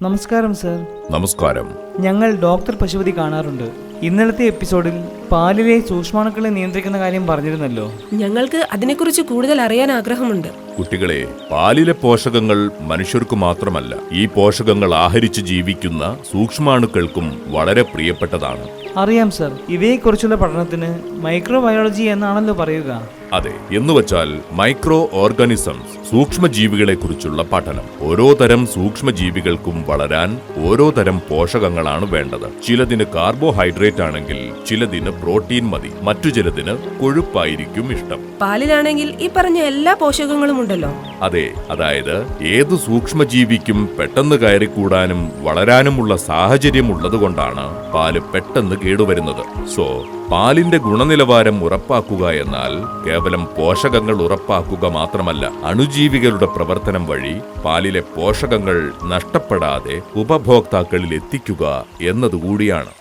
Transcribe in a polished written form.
നമസ്കാരം സർ. നമസ്കാരം. ഞങ്ങൾ ഡോക്ടർ പശുപതി കാണാറുണ്ട്. ഇന്നലത്തെ എപ്പിസോഡിൽ പാലിലെ സൂക്ഷ്മാണുക്കളെ നിയന്ത്രിക്കുന്ന കാര്യം പറഞ്ഞിരുന്നല്ലോ. ഞങ്ങൾക്ക് അതിനെക്കുറിച്ച് കൂടുതൽ അറിയാൻ ആഗ്രഹമുണ്ട്. കുട്ടികളെ, പാലിലെ പോഷകങ്ങൾ മനുഷ്യർക്ക് മാത്രമല്ല, ഈ പോഷകങ്ങൾ ആഹരിച്ച് ജീവിക്കുന്ന സൂക്ഷ്മാണുക്കൾക്കും വളരെ പ്രിയപ്പെട്ടതാണ്. അറിയാം സർ. ഇവയെക്കുറിച്ചുള്ള പഠനത്തിന് മൈക്രോബയോളജി എന്നാണല്ലോ പറയുക. അതെ, എന്നുവച്ചാൽ മൈക്രോ ഓർഗാനിസംസ്, സൂക്ഷ്മജീവികളെ കുറിച്ചുള്ള പഠനം. ഓരോ തരം സൂക്ഷ്മജീവികൾക്കും വളരാൻ ഓരോ തരം പോഷകങ്ങളാണ് വേണ്ടത്. ചിലതിന് കാർബോഹൈഡ്രേറ്റ് ആണെങ്കിൽ ചിലതിന് പ്രോട്ടീൻ മതി, മറ്റു ചിലതിന് കൊഴുപ്പായിരിക്കും ഇഷ്ടം. പാലിലാണെങ്കിൽ ഈ പറഞ്ഞ എല്ലാ പോഷകങ്ങളും ഉണ്ടല്ലോ. അതെ, അതായത് ഏത് സൂക്ഷ്മജീവിക്കും പെട്ടെന്ന് കയറിക്കൂടാനും വളരാനുമുള്ള സാഹചര്യം ഉള്ളതുകൊണ്ടാണ് പാല് പെട്ടെന്ന് കേടുവരുന്നത്. സോ പാലിന്റെ ഗുണനിലവാരം ഉറപ്പാക്കുക എന്നാൽ കേവലം പോഷകങ്ങൾ ഉറപ്പാക്കുക മാത്രമല്ല, അണുജീവികളുടെ പ്രവർത്തനം വഴി പാലിലെ പോഷകങ്ങൾ നഷ്ടപ്പെടാതെ ഉപഭോക്താക്കളിൽ എത്തിക്കുക എന്നതുകൂടിയാണ്.